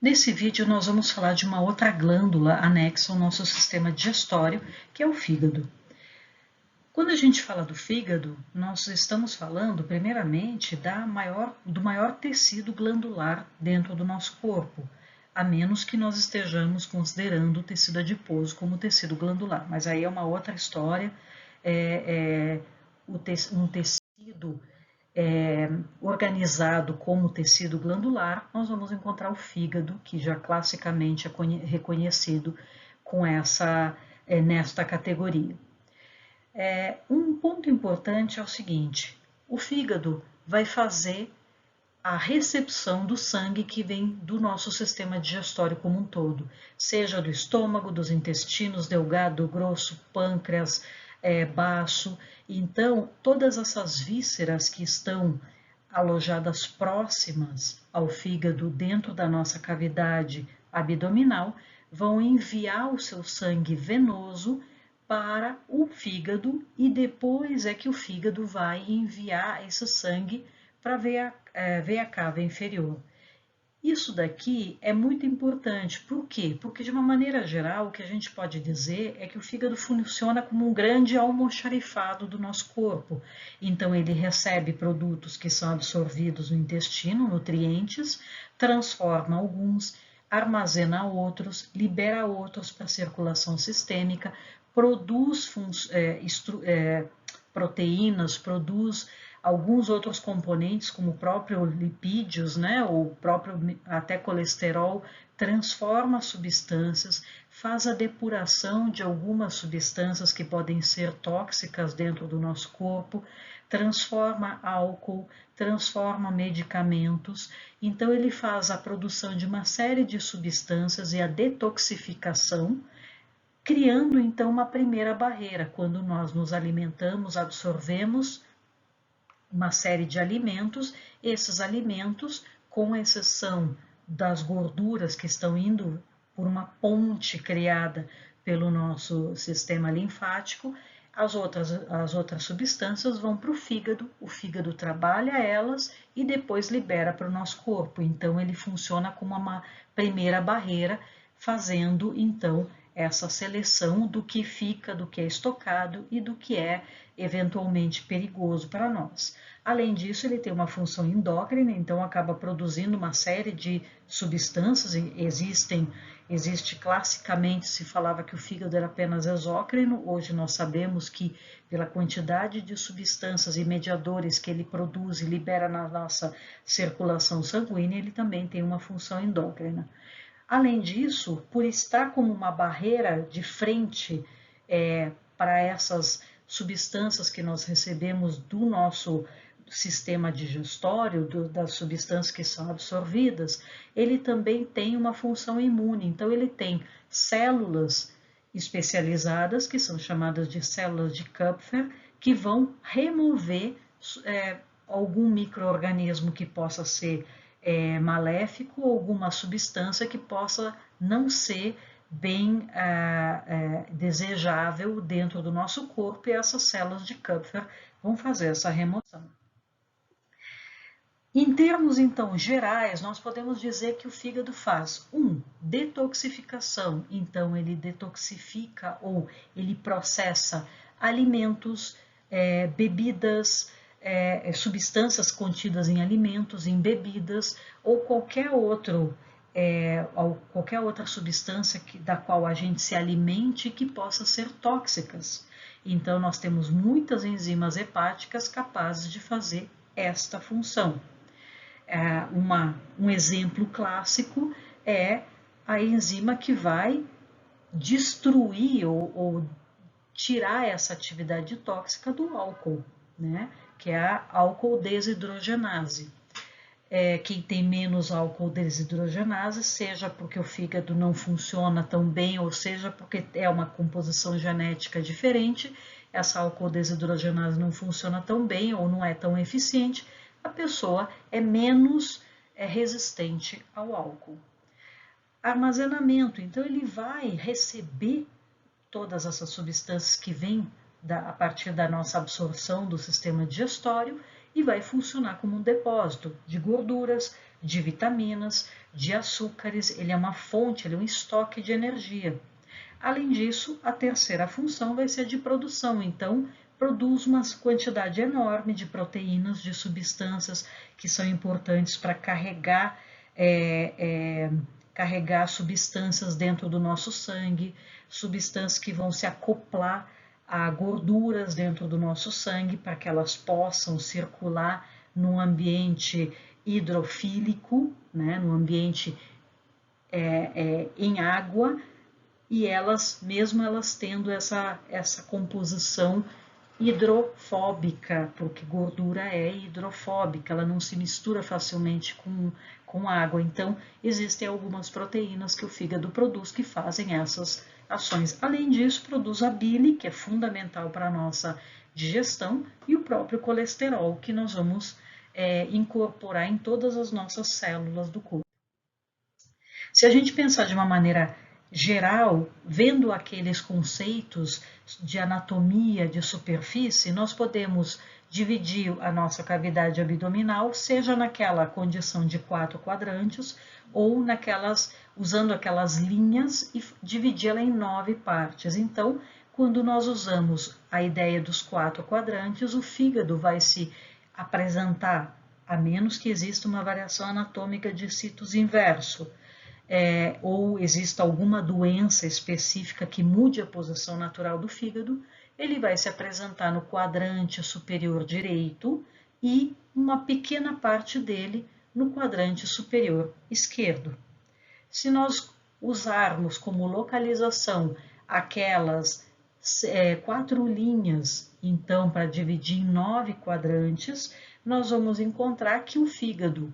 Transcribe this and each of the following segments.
Nesse vídeo nós vamos falar de uma outra glândula anexa ao nosso sistema digestório, que é o fígado. Quando a gente fala do fígado, nós estamos falando primeiramente do maior tecido glandular dentro do nosso corpo, a menos que nós estejamos considerando o tecido adiposo como tecido glandular, mas aí é uma outra história, um tecido organizado como tecido glandular, nós vamos encontrar o fígado, que já classicamente é reconhecido com nesta categoria. Um ponto importante é o seguinte: o fígado vai fazer a recepção do sangue que vem do nosso sistema digestório como um todo, seja do estômago, dos intestinos, delgado, grosso, pâncreas, baço. Então, todas essas vísceras que estão alojadas próximas ao fígado dentro da nossa cavidade abdominal vão enviar o seu sangue venoso para o fígado e depois é que o fígado vai enviar esse sangue para a veia cava inferior. Isso daqui é muito importante. Por quê? Porque, de uma maneira geral, o que a gente pode dizer é que o fígado funciona como um grande almoxarifado do nosso corpo. Então, ele recebe produtos que são absorvidos no intestino, nutrientes, transforma alguns, armazena outros, libera outros para circulação sistêmica, produz proteínas, produz alguns outros componentes, como o próprio lipídios, né, ou próprio até colesterol, transforma substâncias, faz a depuração de algumas substâncias que podem ser tóxicas dentro do nosso corpo, transforma álcool, transforma medicamentos. Então ele faz a produção de uma série de substâncias e a detoxificação, criando então uma primeira barreira. Quando nós nos alimentamos, absorvemos uma série de alimentos, esses alimentos, com exceção das gorduras que estão indo por uma ponte criada pelo nosso sistema linfático, as outras substâncias vão para o fígado trabalha elas e depois libera para o nosso corpo. Então ele funciona como uma primeira barreira, fazendo então essa seleção do que fica, do que é estocado e do que é eventualmente perigoso para nós. Além disso, ele tem uma função endócrina, então acaba produzindo uma série de substâncias. Existe classicamente, se falava que o fígado era apenas exócrino, hoje nós sabemos que pela quantidade de substâncias e mediadores que ele produz e libera na nossa circulação sanguínea, ele também tem uma função endócrina. Além disso, por estar como uma barreira de frente para essas substâncias que nós recebemos do nosso sistema digestório, das substâncias que são absorvidas, ele também tem uma função imune. Então, ele tem células especializadas, que são chamadas de células de Kupfer, que vão remover algum micro-organismo que possa ser maléfico, alguma substância que possa não ser bem desejável dentro do nosso corpo, e essas células de Kupfer vão fazer essa remoção. Em termos, então, gerais, nós podemos dizer que o fígado faz detoxificação, então ele detoxifica ou ele processa alimentos, bebidas, substâncias contidas em alimentos, em bebidas ou qualquer outra substância da qual a gente se alimente que possa ser tóxicas. Então, nós temos muitas enzimas hepáticas capazes de fazer esta função. Um exemplo clássico é a enzima que vai destruir ou tirar essa atividade tóxica do álcool, né? Que é a álcool desidrogenase. Quem tem menos álcool desidrogenase, seja porque o fígado não funciona tão bem, ou seja porque é uma composição genética diferente, essa álcool desidrogenase não funciona tão bem ou não é tão eficiente, a pessoa é menos resistente ao álcool. Armazenamento, então ele vai receber todas essas substâncias que vêm a partir da nossa absorção do sistema digestório e vai funcionar como um depósito de gorduras, de vitaminas, de açúcares, ele é uma fonte, ele é um estoque de energia. Além disso, a terceira função vai ser de produção, então produz uma quantidade enorme de proteínas, de substâncias que são importantes para carregar substâncias dentro do nosso sangue, substâncias que vão se acoplar a gorduras dentro do nosso sangue para que elas possam circular num ambiente hidrofílico, né, num ambiente em água, e elas, mesmo elas tendo essa composição hidrofóbica, porque gordura é hidrofóbica, ela não se mistura facilmente com água. Então, existem algumas proteínas que o fígado produz que fazem essas ações. Além disso, produz a bile, que é fundamental para a nossa digestão, e o próprio colesterol, que nós vamos incorporar em todas as nossas células do corpo. Se a gente pensar de uma maneira geral, vendo aqueles conceitos de anatomia de superfície, nós podemos dividir a nossa cavidade abdominal, seja naquela condição de 4 quadrantes ou usando aquelas linhas e dividi-la em 9 partes. Então, quando nós usamos a ideia dos 4 quadrantes, o fígado vai se apresentar, a menos que exista uma variação anatômica de situs inverso, ou exista alguma doença específica que mude a posição natural do fígado, ele vai se apresentar no quadrante superior direito e uma pequena parte dele no quadrante superior esquerdo. Se nós usarmos como localização aquelas 4 linhas, então, para dividir em 9 quadrantes, nós vamos encontrar que o fígado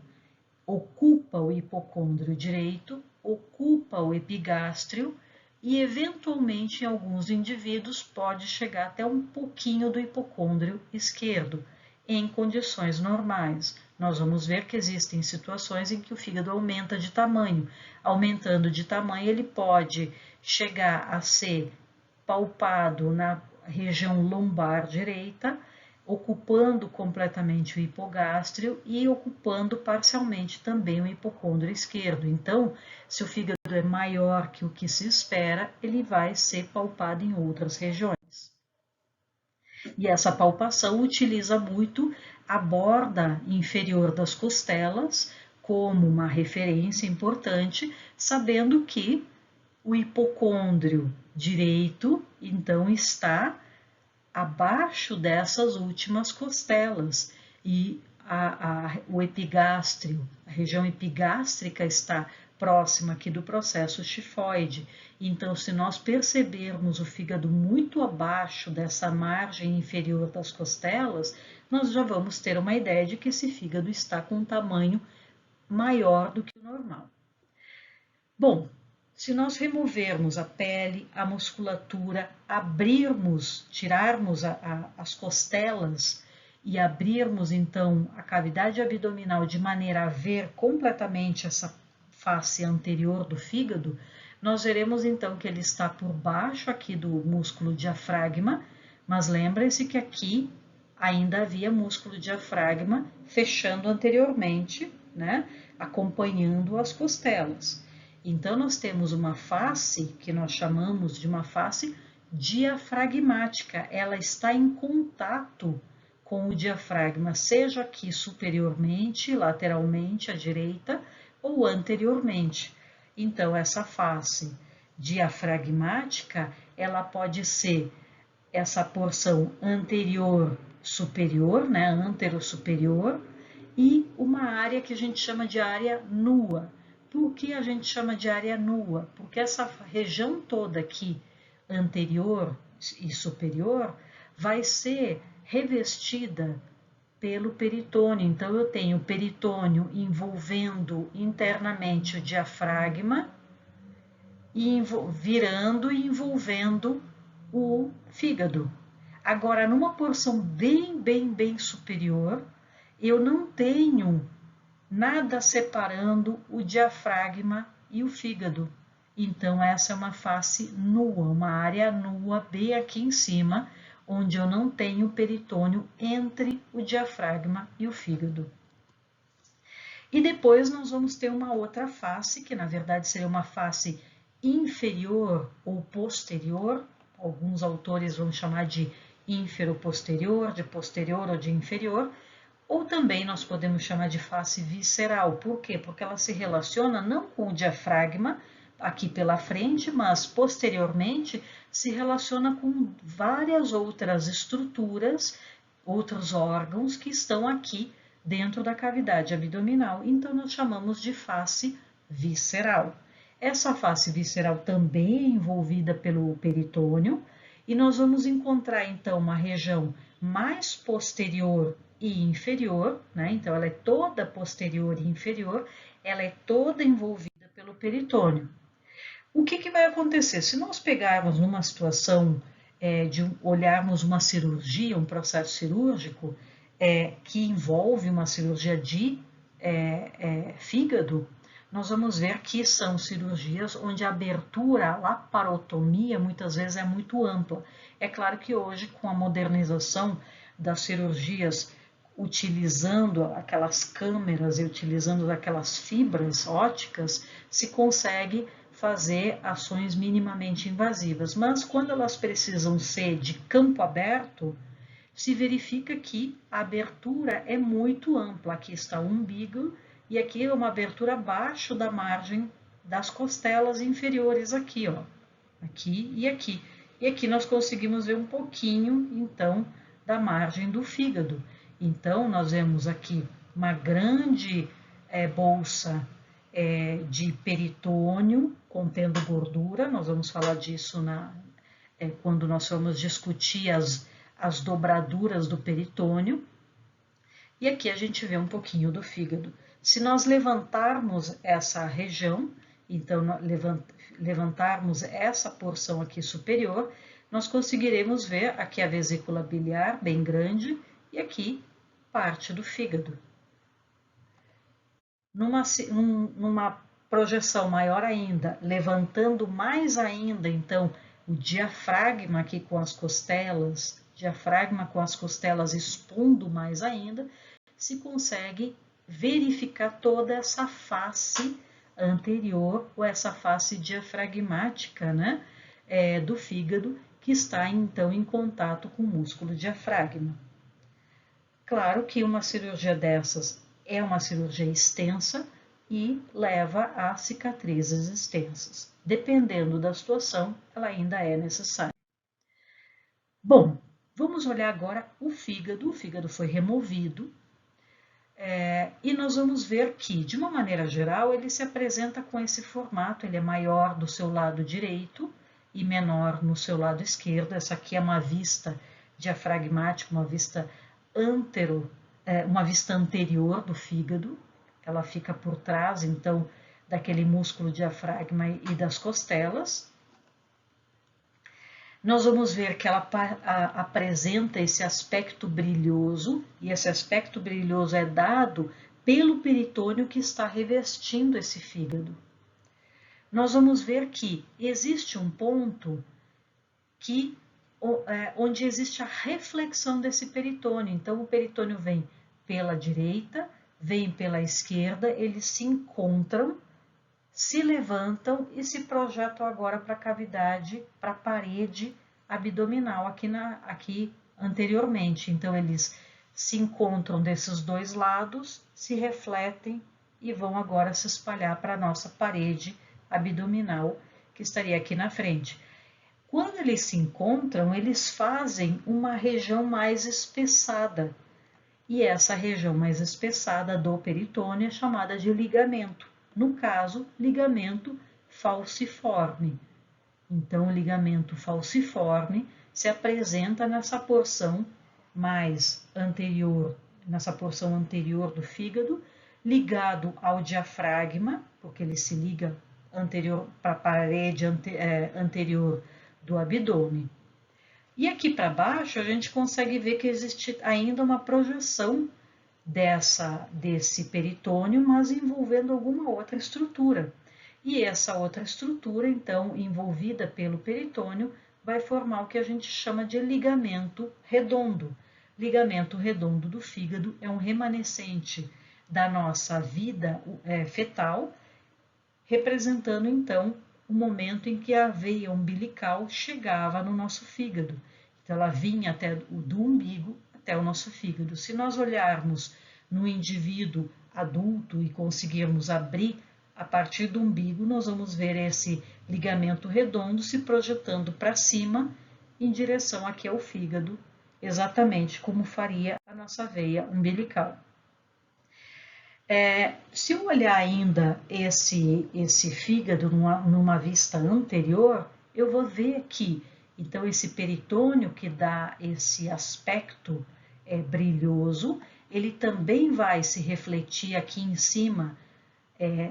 ocupa o hipocôndrio direito, ocupa o epigástrio e, eventualmente, em alguns indivíduos, pode chegar até um pouquinho do hipocôndrio esquerdo, em condições normais. Nós vamos ver que existem situações em que o fígado aumenta de tamanho. Aumentando de tamanho, ele pode chegar a ser palpado na região lombar direita, ocupando completamente o hipogástrio e ocupando parcialmente também o hipocôndrio esquerdo. Então, se o fígado é maior que o que se espera, ele vai ser palpado em outras regiões. E essa palpação utiliza muito a borda inferior das costelas como uma referência importante, sabendo que o hipocôndrio direito, então, está abaixo dessas últimas costelas e o epigástrio, a região epigástrica está próxima aqui do processo tifoide. Então, se nós percebermos o fígado muito abaixo dessa margem inferior das costelas, nós já vamos ter uma ideia de que esse fígado está com um tamanho maior do que o normal. Bom, se nós removermos a pele, a musculatura, tirarmos as costelas e abrirmos então a cavidade abdominal de maneira a ver completamente essa face anterior do fígado, nós veremos então que ele está por baixo aqui do músculo diafragma, mas lembrem-se que aqui ainda havia músculo diafragma fechando anteriormente, né, acompanhando as costelas. Então, nós temos uma face que nós chamamos de uma face diafragmática. Ela está em contato com o diafragma, seja aqui superiormente, lateralmente à direita ou anteriormente. Então, essa face diafragmática, ela pode ser essa porção anterior superior, né, antero-superior, e uma área que a gente chama de área nua. Por que a gente chama de área nua? Porque essa região toda aqui, anterior e superior, vai ser revestida pelo peritônio. Então, eu tenho o peritônio envolvendo internamente o diafragma e virando e envolvendo o fígado. Agora, numa porção bem superior, eu não tenho nada separando o diafragma e o fígado. Então, essa é uma face nua, uma área nua bem aqui em cima, onde eu não tenho peritônio entre o diafragma e o fígado. E depois nós vamos ter uma outra face, que na verdade seria uma face inferior ou posterior. Alguns autores vão chamar de infero-posterior, de posterior ou de inferior. Ou também nós podemos chamar de face visceral. Por quê? Porque ela se relaciona não com o diafragma, aqui pela frente, mas posteriormente se relaciona com várias outras estruturas, outros órgãos que estão aqui dentro da cavidade abdominal. Então, nós chamamos de face visceral. Essa face visceral também é envolvida pelo peritônio e nós vamos encontrar então uma região mais posterior e inferior, né? Então, ela é toda posterior e inferior, ela é toda envolvida pelo peritônio. O que vai acontecer? Se nós pegarmos numa situação de olharmos uma cirurgia, um processo cirúrgico, que envolve uma cirurgia de fígado, nós vamos ver que são cirurgias onde a abertura, a laparotomia, muitas vezes é muito ampla. É claro que hoje, com a modernização das cirurgias, utilizando aquelas câmeras e utilizando aquelas fibras ópticas, se consegue fazer ações minimamente invasivas. Mas quando elas precisam ser de campo aberto, se verifica que a abertura é muito ampla. Aqui está o umbigo e aqui é uma abertura abaixo da margem das costelas inferiores aqui, ó. Aqui e aqui. E aqui nós conseguimos ver um pouquinho, então, da margem do fígado. Então, nós vemos aqui uma grande bolsa de peritônio contendo gordura. Nós vamos falar disso quando nós formos discutir as dobraduras do peritônio. E aqui a gente vê um pouquinho do fígado. Se nós levantarmos essa região, então levantarmos essa porção aqui superior, nós conseguiremos ver aqui a vesícula biliar bem grande e aqui parte do fígado. Numa projeção maior ainda, levantando mais ainda, então, o diafragma aqui com as costelas, expondo mais ainda, se consegue verificar toda essa face anterior ou essa face diafragmática, né, do fígado, que está então em contato com o músculo diafragma. Claro que uma cirurgia dessas é uma cirurgia extensa e leva a cicatrizes extensas. Dependendo da situação, ela ainda é necessária. Bom, vamos olhar agora o fígado. O fígado foi removido e nós vamos ver que, de uma maneira geral, ele se apresenta com esse formato. Ele é maior do seu lado direito e menor no seu lado esquerdo. Essa aqui é uma vista diafragmática, uma vista anterior do fígado. Ela fica por trás, então, daquele músculo diafragma e das costelas. Nós vamos ver que ela apresenta esse aspecto brilhoso, e esse aspecto brilhoso é dado pelo peritônio que está revestindo esse fígado. Nós vamos ver que existe um ponto onde existe a reflexão desse peritônio. Então, o peritônio vem pela direita, vem pela esquerda, eles se encontram, se levantam e se projetam agora para a cavidade, para a parede abdominal aqui anteriormente. Então, eles se encontram desses dois lados, se refletem e vão agora se espalhar para a nossa parede abdominal, que estaria aqui na frente. Quando eles se encontram, eles fazem uma região mais espessada. E essa região mais espessada do peritônio é chamada de ligamento. No caso, ligamento falciforme. Então, o ligamento falciforme se apresenta nessa porção mais anterior, nessa porção anterior do fígado, ligado ao diafragma, porque ele se liga anterior para a parede anterior do abdômen. E aqui para baixo a gente consegue ver que existe ainda uma projeção desse peritônio, mas envolvendo alguma outra estrutura. E essa outra estrutura, então, envolvida pelo peritônio, vai formar o que a gente chama de ligamento redondo. Ligamento redondo do fígado é um remanescente da nossa vida fetal, representando então o momento em que a veia umbilical chegava no nosso fígado. Então ela vinha do umbigo até o nosso fígado. Se nós olharmos no indivíduo adulto e conseguirmos abrir a partir do umbigo, nós vamos ver esse ligamento redondo se projetando para cima em direção aqui ao fígado, exatamente como faria a nossa veia umbilical. Se eu olhar ainda esse fígado numa vista anterior, eu vou ver que, então, esse peritônio que dá esse aspecto brilhoso, ele também vai se refletir aqui em cima,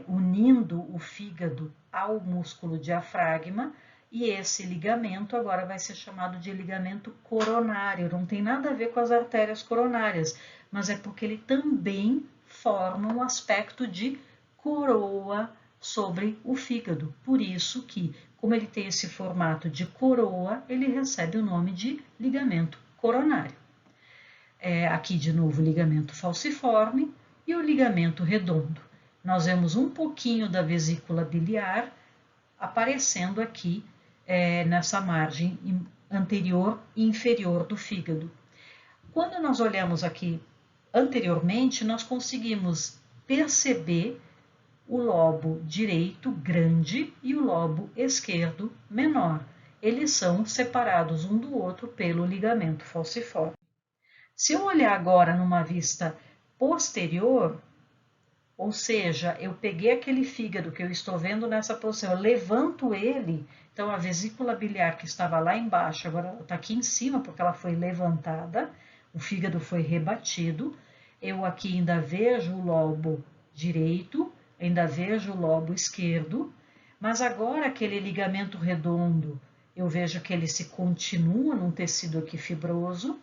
unindo o fígado ao músculo diafragma, e esse ligamento agora vai ser chamado de ligamento coronário. Não tem nada a ver com as artérias coronárias, mas é porque ele também forma um aspecto de coroa sobre o fígado. Por isso que, como ele tem esse formato de coroa, ele recebe o nome de ligamento coronário. Aqui de novo o ligamento falciforme e o ligamento redondo. Nós vemos um pouquinho da vesícula biliar aparecendo aqui nessa margem anterior e inferior do fígado. Quando nós olhamos aqui anteriormente, nós conseguimos perceber o lobo direito grande e o lobo esquerdo menor. Eles são separados um do outro pelo ligamento falciforme. Se eu olhar agora numa vista posterior, ou seja, eu peguei aquele fígado que eu estou vendo nessa posição, eu levanto ele, então a vesícula biliar que estava lá embaixo, agora está aqui em cima porque ela foi levantada, o fígado foi rebatido, eu aqui ainda vejo o lobo direito, ainda vejo o lobo esquerdo, mas agora aquele ligamento redondo, eu vejo que ele se continua num tecido aqui fibroso,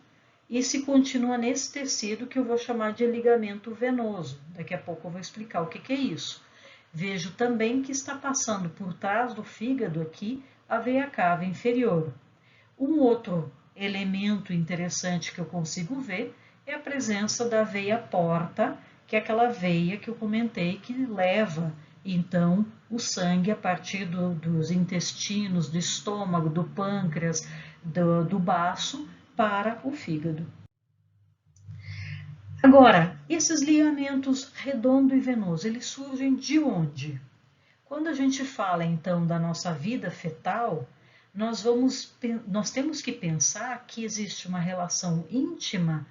e se continua nesse tecido que eu vou chamar de ligamento venoso. Daqui a pouco eu vou explicar o que é isso. Vejo também que está passando por trás do fígado aqui a veia cava inferior. Um outro elemento interessante que eu consigo ver é a presença da veia porta, que é aquela veia que eu comentei que leva então o sangue a partir dos intestinos, do estômago, do pâncreas, do baço, para o fígado. Agora, esses ligamentos redondo e venoso, eles surgem de onde? Quando a gente fala então da nossa vida fetal, nós temos que pensar que existe uma relação íntima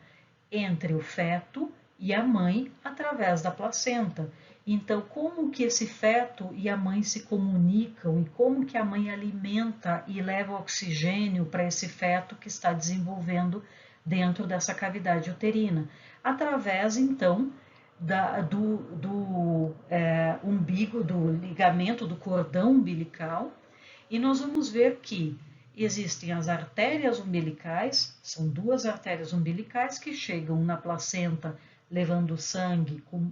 entre o feto e a mãe através da placenta. Então, como que esse feto e a mãe se comunicam e como que a mãe alimenta e leva oxigênio para esse feto que está desenvolvendo dentro dessa cavidade uterina? Através, então, do umbigo, do ligamento, do cordão umbilical, e nós vamos ver que existem as artérias umbilicais, são duas artérias umbilicais que chegam na placenta levando sangue com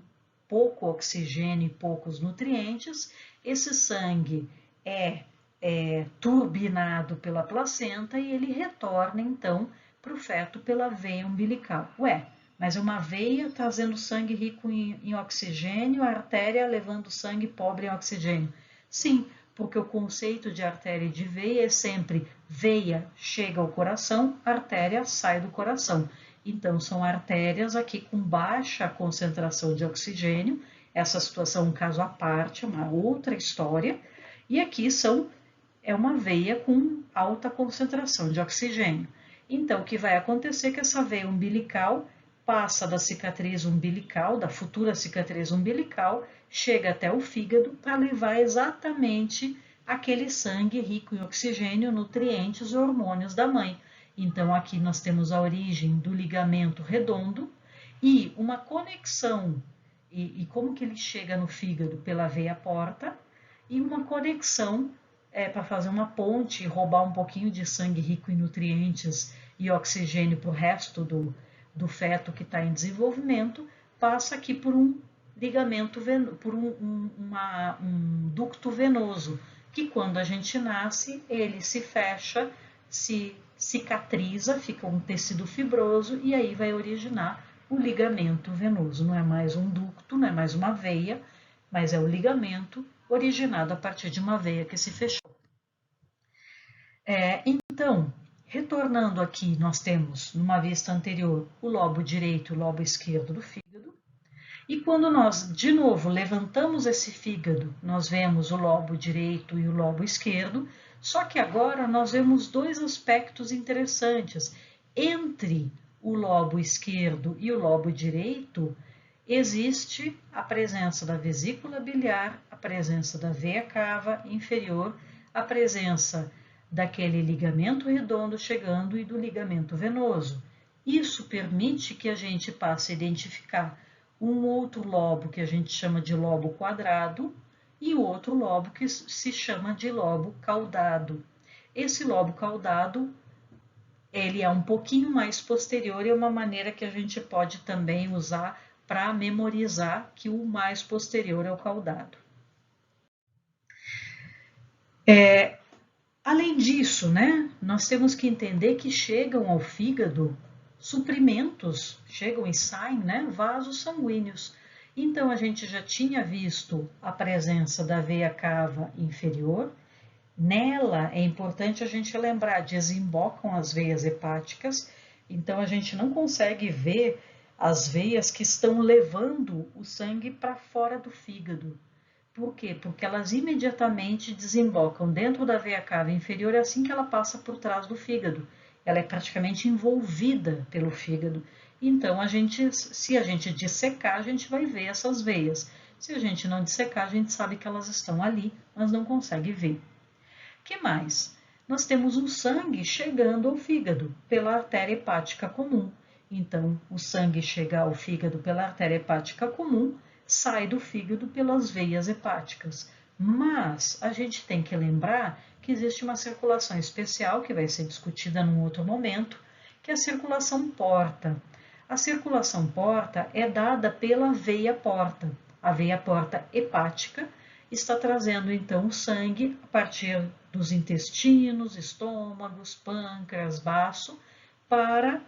pouco oxigênio e poucos nutrientes. Esse sangue é turbinado pela placenta e ele retorna então para o feto pela veia umbilical. Mas uma veia trazendo sangue rico em oxigênio, a artéria levando sangue pobre em oxigênio. Sim, porque o conceito de artéria e de veia é sempre veia chega ao coração, artéria sai do coração. Então, são artérias aqui com baixa concentração de oxigênio, essa situação é um caso à parte, é uma outra história, e aqui é uma veia com alta concentração de oxigênio. Então, o que vai acontecer é que essa veia umbilical passa da cicatriz umbilical, da futura cicatriz umbilical, chega até o fígado para levar exatamente aquele sangue rico em oxigênio, nutrientes e hormônios da mãe. Então, aqui nós temos a origem do ligamento redondo e uma conexão, e como que ele chega no fígado? Pela veia porta, e uma conexão para fazer uma ponte e roubar um pouquinho de sangue rico em nutrientes e oxigênio para o resto do feto que está em desenvolvimento, passa aqui por um ligamento, por um ducto venoso, que quando a gente nasce, ele se fecha, se cicatriza, fica um tecido fibroso e aí vai originar o ligamento venoso. Não é mais um ducto, não é mais uma veia, mas é o ligamento originado a partir de uma veia que se fechou. Então, retornando aqui, nós temos, numa vista anterior, o lobo direito e o lobo esquerdo do fígado. E quando nós, de novo, levantamos esse fígado, nós vemos o lobo direito e o lobo esquerdo, só que agora nós vemos dois aspectos interessantes. Entre o lobo esquerdo e o lobo direito, existe a presença da vesícula biliar, a presença da veia cava inferior, a presença daquele ligamento redondo chegando e do ligamento venoso. Isso permite que a gente passe a identificar um outro lobo que a gente chama de lobo quadrado e o outro lobo que se chama de lobo caudado. Esse lobo caudado, ele é um pouquinho mais posterior e é uma maneira que a gente pode também usar para memorizar que o mais posterior é o caudado. Além disso, né, nós temos que entender que chegam ao fígado suprimentos, chegam e saem, né, vasos sanguíneos. Então, a gente já tinha visto a presença da veia cava inferior. Nela, é importante a gente lembrar, desembocam as veias hepáticas, então a gente não consegue ver as veias que estão levando o sangue para fora do fígado. Por quê? Porque elas imediatamente desembocam dentro da veia cava inferior assim que ela passa por trás do fígado. Ela é praticamente envolvida pelo fígado. Então, se a gente dissecar, a gente vai ver essas veias. Se a gente não dissecar, a gente sabe que elas estão ali, mas não consegue ver. O que mais? Nós temos um sangue chegando ao fígado pela artéria hepática comum. Então, o sangue chega ao fígado pela artéria hepática comum, sai do fígado pelas veias hepáticas. Mas a gente tem que lembrar que existe uma circulação especial, que vai ser discutida num outro momento, que é a circulação porta. A circulação porta é dada pela veia porta. A veia porta hepática está trazendo então o sangue a partir dos intestinos, estômagos, pâncreas, baço, para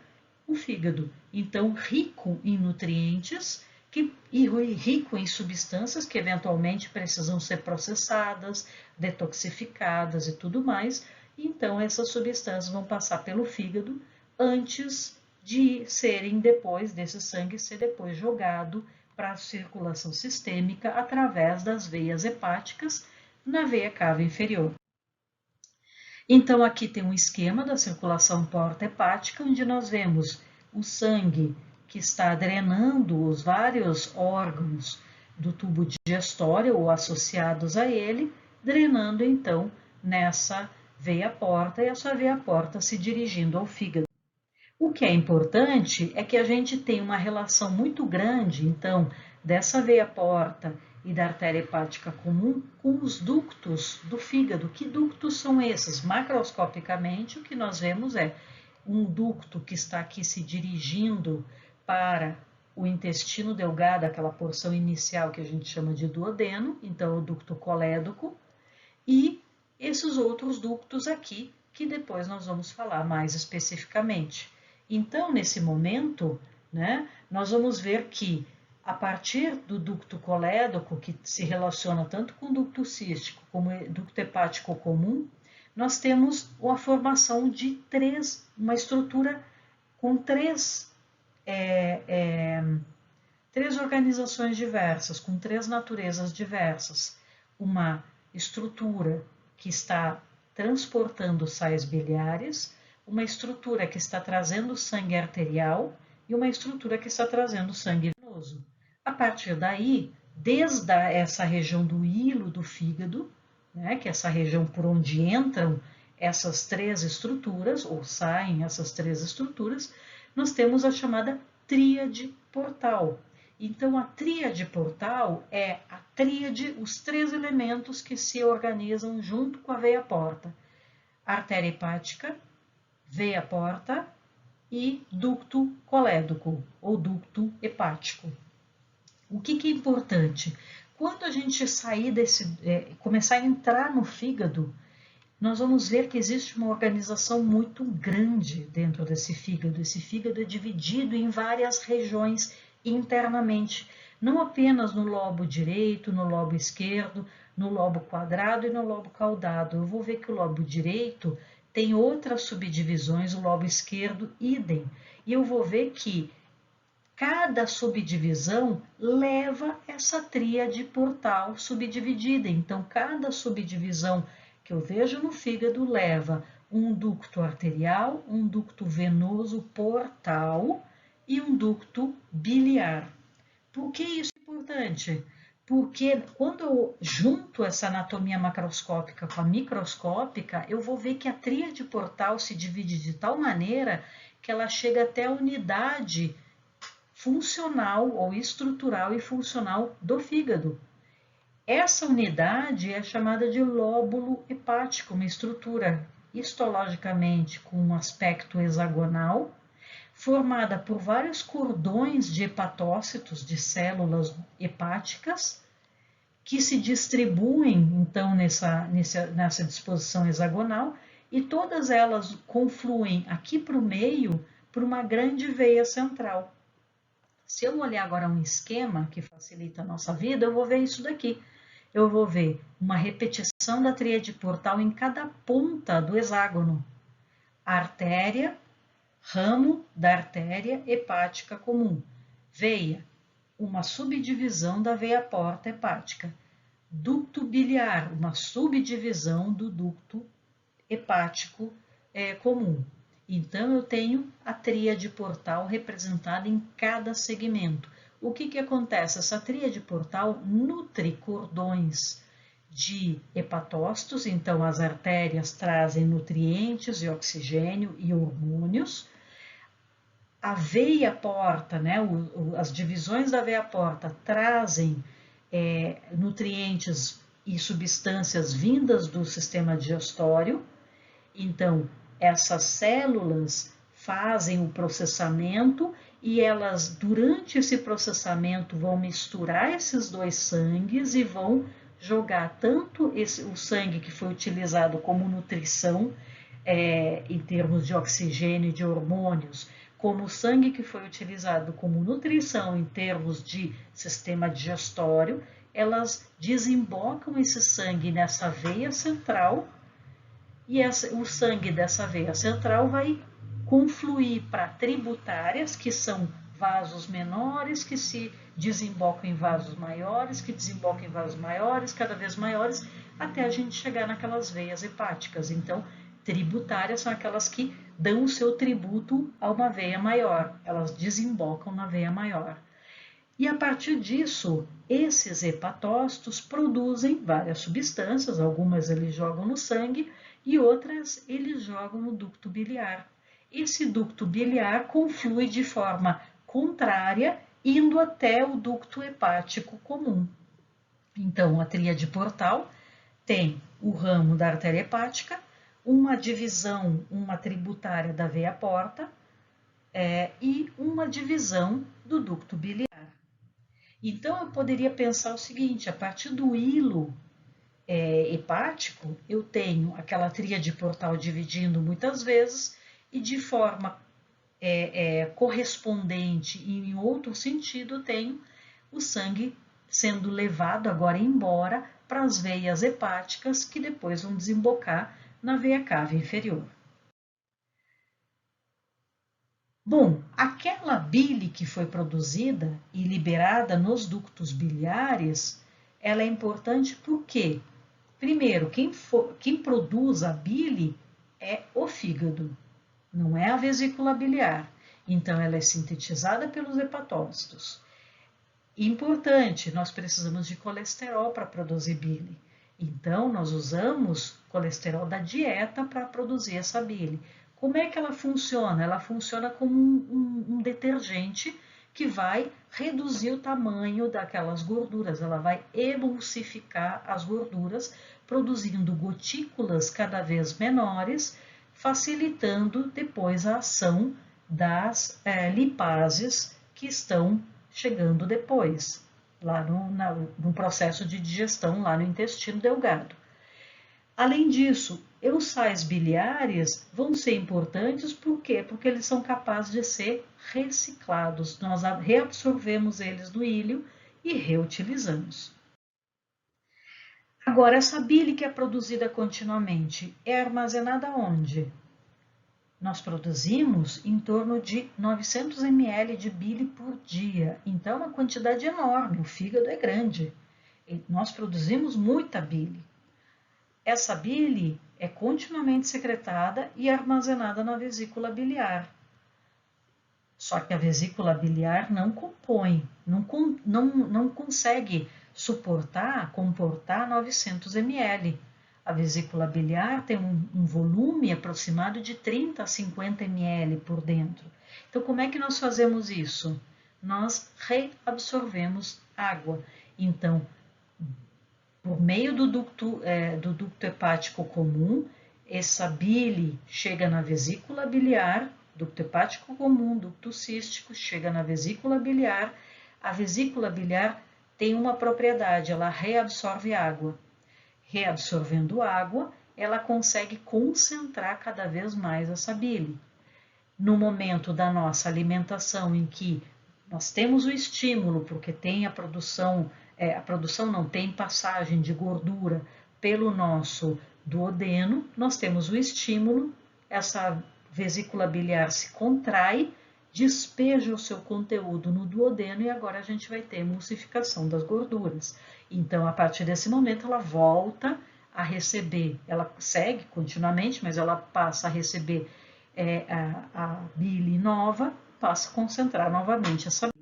o fígado. Então, rico em nutrientes e rico em substâncias que eventualmente precisam ser processadas, detoxificadas e tudo mais. Então, essas substâncias vão passar pelo fígado antes de serem depois, desse sangue ser depois jogado para a circulação sistêmica através das veias hepáticas na veia cava inferior. Então, aqui tem um esquema da circulação porta-hepática, onde nós vemos o sangue que está drenando os vários órgãos do tubo digestório ou associados a ele, drenando então nessa veia porta e essa veia porta se dirigindo ao fígado. O que é importante é que a gente tem uma relação muito grande, então, dessa veia porta e da artéria hepática comum com os ductos do fígado. Que ductos são esses? Macroscopicamente, o que nós vemos é um ducto que está aqui se dirigindo para o intestino delgado, aquela porção inicial que a gente chama de duodeno, então o ducto colédoco, e esses outros ductos aqui, que depois nós vamos falar mais especificamente. Então, nesse momento, né, nós vamos ver que a partir do ducto colédoco, que se relaciona tanto com o ducto cístico como o ducto hepático comum, nós temos a formação de uma estrutura com três organizações diversas, com três naturezas diversas. Uma estrutura que está transportando sais biliares, uma estrutura que está trazendo sangue arterial e uma estrutura que está trazendo sangue venoso. A partir daí, desde essa região do hilo do fígado, né, que é essa região por onde entram essas três estruturas, ou saem essas três estruturas, nós temos a chamada tríade portal. Então, a tríade portal é a tríade, os três elementos que se organizam junto com a veia porta: artéria hepática, veia porta e ducto colédoco, ou ducto hepático. O que é importante? Quando a gente sair começar a entrar no fígado, nós vamos ver que existe uma organização muito grande dentro desse fígado. Esse fígado é dividido em várias regiões internamente, não apenas no lobo direito, no lobo esquerdo, no lobo quadrado e no lobo caudado. Eu vou ver que o lobo direito tem outras subdivisões, o lobo esquerdo, idem. E eu vou ver que cada subdivisão leva essa tríade portal subdividida. Então, cada subdivisão que eu vejo no fígado leva um ducto arterial, um ducto venoso portal e um ducto biliar. Por que isso é importante? Porque quando eu junto essa anatomia macroscópica com a microscópica, eu vou ver que a tríade portal se divide de tal maneira que ela chega até a unidade funcional ou estrutural e funcional do fígado. Essa unidade é chamada de lóbulo hepático, uma estrutura histologicamente com um aspecto hexagonal, formada por vários cordões de hepatócitos, de células hepáticas, que se distribuem então nessa disposição hexagonal, e todas elas confluem aqui para o meio por uma grande veia central. Se eu olhar agora um esquema que facilita a nossa vida, eu vou ver isso daqui. Eu vou ver uma repetição da tríade portal em cada ponta do hexágono. Artéria, ramo da artéria hepática comum. Veia, uma subdivisão da veia porta hepática. Ducto biliar, uma subdivisão do ducto hepático comum. Então, eu tenho a tríade portal representada em cada segmento. O que acontece? Essa tríade portal nutre cordões de hepatócitos, então as artérias trazem nutrientes e oxigênio e hormônios. A veia porta, né, as divisões da veia porta trazem nutrientes e substâncias vindas do sistema digestório. Então, essas células fazem o processamento e elas, durante esse processamento, vão misturar esses dois sangues e vão jogar tanto o sangue que foi utilizado como nutrição, em termos de oxigênio e de hormônios, como o sangue que foi utilizado como nutrição em termos de sistema digestório, elas desembocam esse sangue nessa veia central e o sangue dessa veia central vai confluir para tributárias, que são vasos menores, que se desembocam em vasos maiores, que desembocam em vasos maiores, cada vez maiores, até a gente chegar naquelas veias hepáticas. Então, tributárias são aquelas que dão o seu tributo a uma veia maior, elas desembocam na veia maior. E a partir disso, esses hepatócitos produzem várias substâncias, algumas eles jogam no sangue e outras eles jogam no ducto biliar. Esse ducto biliar conflui de forma contrária, indo até o ducto hepático comum. Então, a tríade portal tem o ramo da artéria hepática, uma divisão, uma tributária da veia porta e uma divisão do ducto biliar. Então, eu poderia pensar o seguinte, a partir do hilo hepático, eu tenho aquela tríade portal dividindo muitas vezes e de forma correspondente e em outro sentido, eu tenho o sangue sendo levado agora embora para as veias hepáticas que depois vão desembocar na veia cava inferior. Bom, aquela bile que foi produzida e liberada nos ductos biliares, ela é importante porque, primeiro, quem produz a bile é o fígado, não é a vesícula biliar. Então, ela é sintetizada pelos hepatócitos. Importante, nós precisamos de colesterol para produzir bile. Então, nós usamos colesterol da dieta para produzir essa bile. Como é que ela funciona? Ela funciona como um detergente que vai reduzir o tamanho daquelas gorduras. Ela vai emulsificar as gorduras, produzindo gotículas cada vez menores, facilitando depois a ação das lipases que estão chegando depois, lá no processo de digestão, lá no intestino delgado. Além disso, os sais biliares vão ser importantes, por quê? Porque eles são capazes de ser reciclados. Nós reabsorvemos eles do íleo e reutilizamos. Agora, essa bile que é produzida continuamente é armazenada onde? Nós produzimos em torno de 900 ml de bile por dia, então é uma quantidade enorme, o fígado é grande. Nós produzimos muita bile. Essa bile é continuamente secretada e armazenada na vesícula biliar. Só que a vesícula biliar não compõe, não consegue comportar 900 ml. A vesícula biliar tem um volume aproximado de 30 a 50 ml por dentro. Então, como é que nós fazemos isso? Nós reabsorvemos água. Então, por meio do ducto hepático comum, essa bile chega na vesícula biliar, ducto hepático comum, ducto cístico, chega na vesícula biliar. A vesícula biliar tem uma propriedade, ela reabsorve água. Reabsorvendo água, ela consegue concentrar cada vez mais essa bile. No momento da nossa alimentação em que nós temos o estímulo, porque tem a produção não tem passagem de gordura pelo nosso duodeno, nós temos o estímulo, essa vesícula biliar se contrai, despeja o seu conteúdo no duodeno e agora a gente vai ter emulsificação das gorduras. Então, a partir desse momento, ela volta a receber, ela segue continuamente, mas ela passa a receber a bile nova, passa a concentrar novamente essa bile.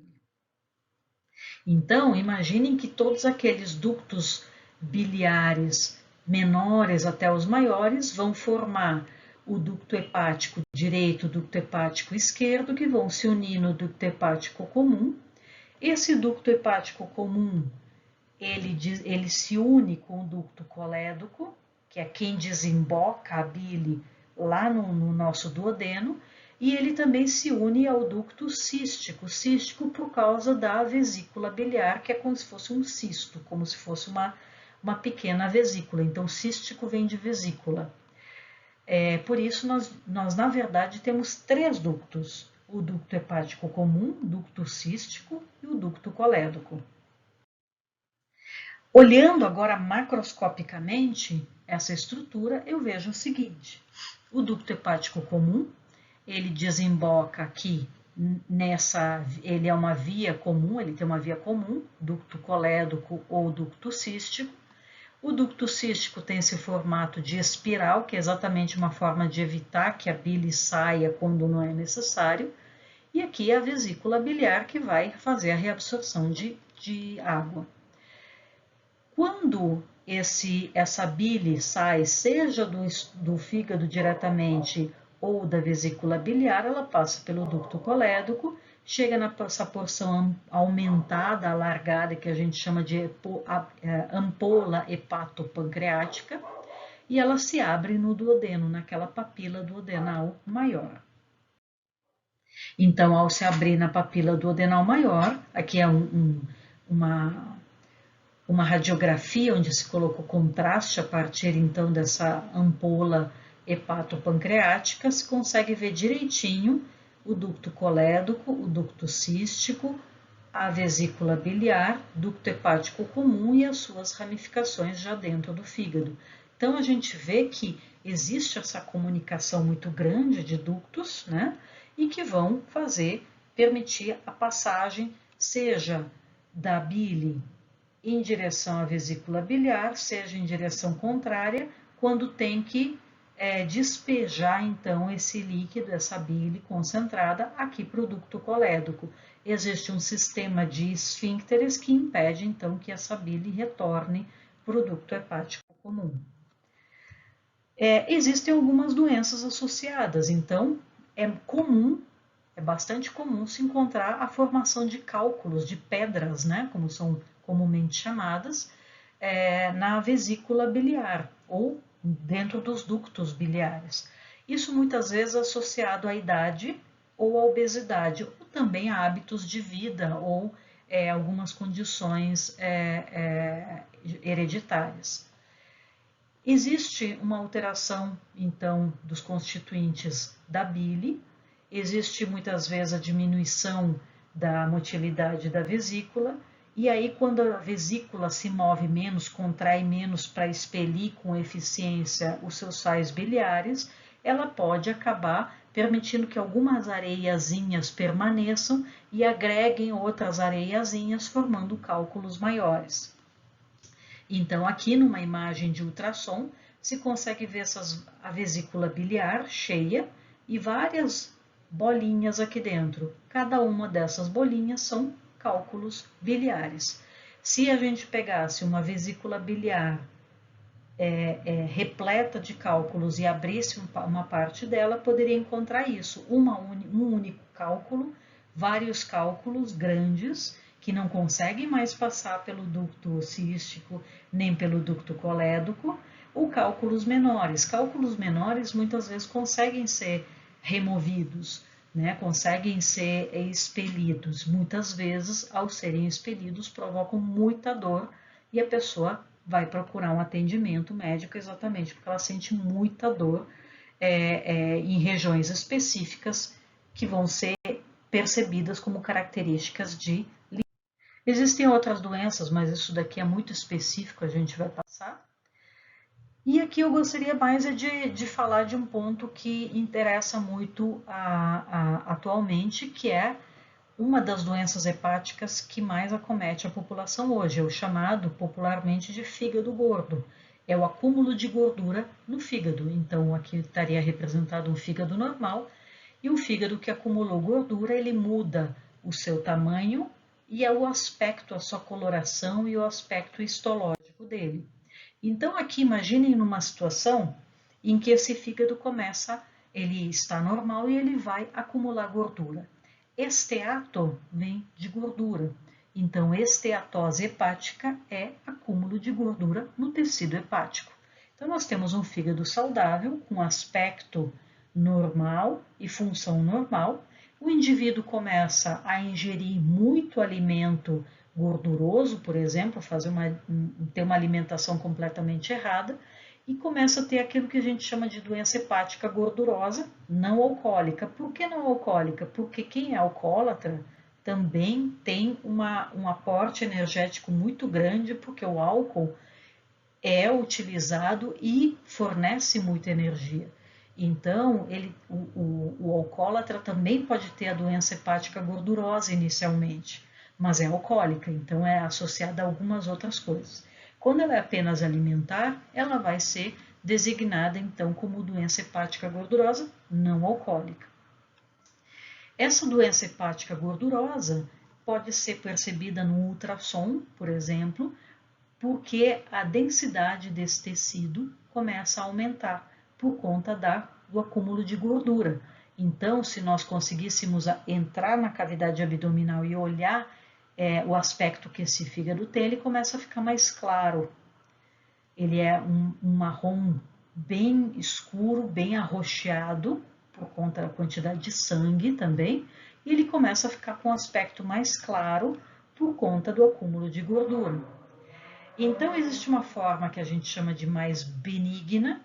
Então, imaginem que todos aqueles ductos biliares menores até os maiores vão formar o ducto hepático direito, o ducto hepático esquerdo, que vão se unir no ducto hepático comum. Esse ducto hepático comum, ele se une com o ducto colédoco, que é quem desemboca a bile lá no nosso duodeno, e ele também se une ao ducto cístico por causa da vesícula biliar, que é como se fosse um cisto, como se fosse uma pequena vesícula. Então, cístico vem de vesícula. Por isso, nós, na verdade, temos 3 ductos: o ducto hepático comum, o ducto cístico e o ducto colédoco. Olhando agora macroscopicamente essa estrutura, eu vejo o seguinte: o ducto hepático comum, ele desemboca aqui ele é uma via comum, ele tem uma via comum, ducto colédoco ou ducto cístico. O ducto cístico tem esse formato de espiral, que é exatamente uma forma de evitar que a bile saia quando não é necessário. E aqui é a vesícula biliar, que vai fazer a reabsorção de água. Quando essa bile sai, seja do fígado diretamente ou da vesícula biliar, ela passa pelo ducto colédoco, chega nessa porção aumentada, alargada, que a gente chama de ampola hepatopancreática, e ela se abre no duodeno, naquela papila duodenal maior. Então, ao se abrir na papila duodenal maior, aqui é uma radiografia onde se colocou contraste a partir então dessa ampola hepatopancreática, se consegue ver direitinho o ducto colédoco, o ducto cístico, a vesícula biliar, ducto hepático comum e as suas ramificações já dentro do fígado. Então a gente vê que existe essa comunicação muito grande de ductos, né? E que vão permitir a passagem, seja da bile em direção à vesícula biliar, seja em direção contrária, quando tem que despejar então esse líquido, essa bile concentrada aqui para o ducto colédoco. Existe um sistema de esfíncteres que impede então que essa bile retorne para o ducto hepático comum. Existem algumas doenças associadas, então é bastante comum se encontrar a formação de cálculos, de pedras, né, como são comumente chamadas, na vesícula biliar ou dentro dos ductos biliares. Isso muitas vezes associado à idade ou à obesidade, ou também a hábitos de vida ou algumas condições hereditárias. Existe uma alteração, então, dos constituintes da bile, existe muitas vezes a diminuição da motilidade da vesícula, e aí quando a vesícula se move menos, contrai menos para expelir com eficiência os seus sais biliares, ela pode acabar permitindo que algumas areiazinhas permaneçam e agreguem outras areiazinhas, formando cálculos maiores. Então, aqui numa imagem de ultrassom, se consegue ver a vesícula biliar cheia e várias bolinhas aqui dentro. Cada uma dessas bolinhas são cálculos biliares. Se a gente pegasse uma vesícula biliar repleta de cálculos e abrisse uma parte dela, poderia encontrar isso, um único cálculo, vários cálculos grandes, que não conseguem mais passar pelo ducto cístico nem pelo ducto colédoco, ou cálculos menores. Cálculos menores muitas vezes conseguem ser removidos, né? Conseguem ser expelidos. Muitas vezes, ao serem expelidos, provocam muita dor e a pessoa vai procurar um atendimento médico exatamente porque ela sente muita dor em regiões específicas que vão ser percebidas como características de. Existem outras doenças, mas isso daqui é muito específico, a gente vai passar. E aqui eu gostaria mais de falar de um ponto que interessa muito atualmente, que é uma das doenças hepáticas que mais acomete a população hoje, é o chamado popularmente de fígado gordo. É o acúmulo de gordura no fígado. Então aqui estaria representado um fígado normal, e o fígado que acumulou gordura, ele muda o seu tamanho e o aspecto, a sua coloração e o aspecto histológico dele. Então aqui imaginem numa situação em que esse fígado começa, ele está normal e ele vai acumular gordura. Esteato vem de gordura. Então, esteatose hepática é acúmulo de gordura no tecido hepático. Então, nós temos um fígado saudável, com aspecto normal e função normal. O indivíduo começa a ingerir muito alimento gorduroso, por exemplo, ter uma alimentação completamente errada, e começa a ter aquilo que a gente chama de doença hepática gordurosa não alcoólica. Por que não alcoólica? Porque quem é alcoólatra também tem um aporte energético muito grande, porque o álcool é utilizado e fornece muita energia. Então, o alcoólatra também pode ter a doença hepática gordurosa inicialmente, mas é alcoólica, então é associada a algumas outras coisas. Quando ela é apenas alimentar, ela vai ser designada então como doença hepática gordurosa não alcoólica. Essa doença hepática gordurosa pode ser percebida no ultrassom, por exemplo, porque a densidade desse tecido começa a aumentar por conta do acúmulo de gordura. Então, se nós conseguíssemos entrar na cavidade abdominal e olhar o aspecto que esse fígado tem, ele começa a ficar mais claro. Ele é um marrom bem escuro, bem arroxeado, por conta da quantidade de sangue também, e ele começa a ficar com um aspecto mais claro por conta do acúmulo de gordura. Então, existe uma forma que a gente chama de mais benigna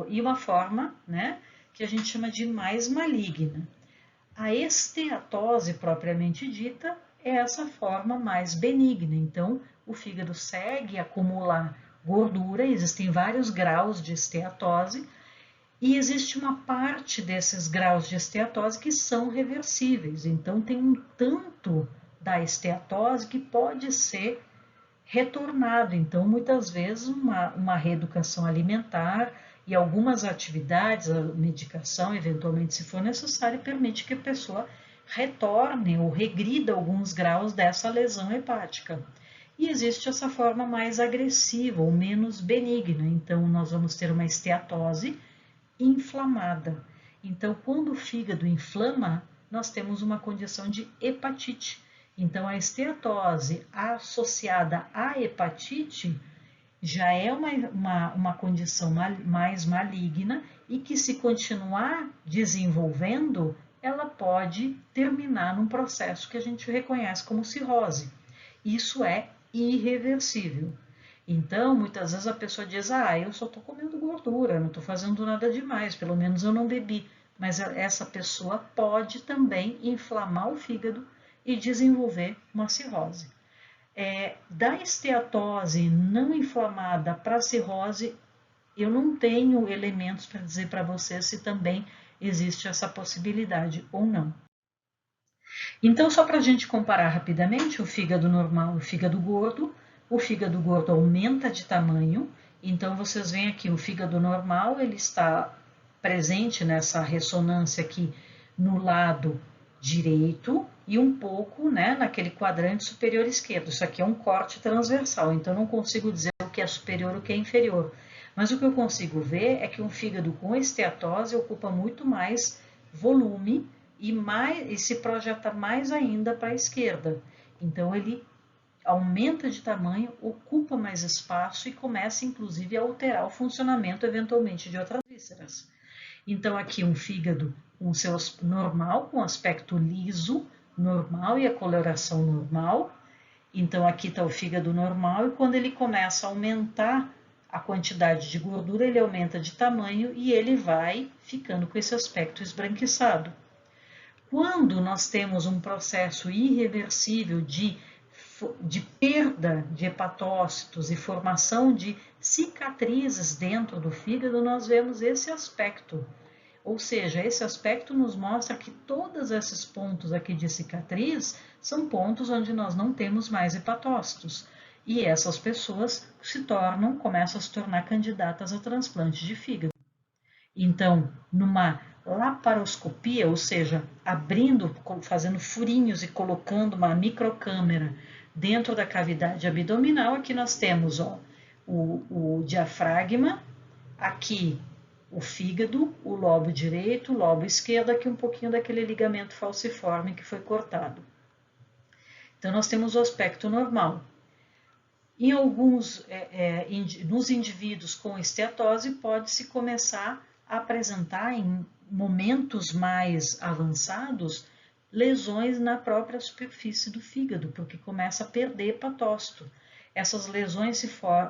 e uma forma, né, que a gente chama de mais maligna. A esteatose propriamente dita é essa forma mais benigna. Então, o fígado segue a acumular gordura, existem vários graus de esteatose, e existe uma parte desses graus de esteatose que são reversíveis. Então, tem um tanto da esteatose que pode ser retornado. Então, muitas vezes, uma reeducação alimentar e algumas atividades, a medicação, eventualmente, se for necessário, permite que a pessoa retorne ou regrida alguns graus dessa lesão hepática. E existe essa forma mais agressiva ou menos benigna. Então, nós vamos ter uma esteatose inflamada. Então, quando o fígado inflama, nós temos uma condição de hepatite. Então, a esteatose associada à hepatite já é uma condição mais maligna e que, se continuar desenvolvendo, ela pode terminar num processo que a gente reconhece como cirrose. Isso é irreversível. Então, muitas vezes a pessoa diz, ah, eu só estou comendo gordura, não estou fazendo nada demais, pelo menos eu não bebi. Mas essa pessoa pode também inflamar o fígado e desenvolver uma cirrose. Da esteatose não inflamada para cirrose, eu não tenho elementos para dizer para você se também existe essa possibilidade ou não. Então, só para a gente comparar rapidamente, o fígado normal e o fígado gordo aumenta de tamanho, então vocês veem aqui, o fígado normal, ele está presente nessa ressonância aqui no lado direito e um pouco, né, naquele quadrante superior esquerdo. Isso aqui é um corte transversal, então não consigo dizer o que é superior e o que é inferior. Mas o que eu consigo ver é que um fígado com esteatose ocupa muito mais volume e se projeta mais ainda para a esquerda. Então ele aumenta de tamanho, ocupa mais espaço e começa inclusive a alterar o funcionamento eventualmente de outras vísceras. Então aqui um fígado com seu normal, com aspecto liso, normal e a coloração normal. Então aqui está o fígado normal e quando ele começa a aumentar a quantidade de gordura, ele aumenta de tamanho e ele vai ficando com esse aspecto esbranquiçado. Quando nós temos um processo irreversível de perda de hepatócitos e formação de cicatrizes dentro do fígado, nós vemos esse aspecto. Ou seja, esse aspecto nos mostra que todos esses pontos aqui de cicatriz são pontos onde nós não temos mais hepatócitos. E essas pessoas começam a se tornar candidatas a transplante de fígado. Então, numa laparoscopia, ou seja, abrindo, fazendo furinhos e colocando uma microcâmera dentro da cavidade abdominal, aqui nós temos o diafragma, aqui o fígado, o lobo direito, o lobo esquerdo, aqui um pouquinho daquele ligamento falciforme que foi cortado. Então, nós temos o aspecto normal. Em nos indivíduos com esteatose, pode-se começar a apresentar em momentos mais avançados lesões na própria superfície do fígado, porque começa a perder hepatócito. Essas lesões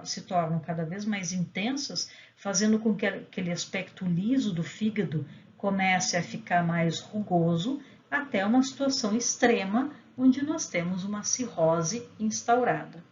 se tornam cada vez mais intensas, fazendo com que aquele aspecto liso do fígado comece a ficar mais rugoso, até uma situação extrema, onde nós temos uma cirrose instaurada.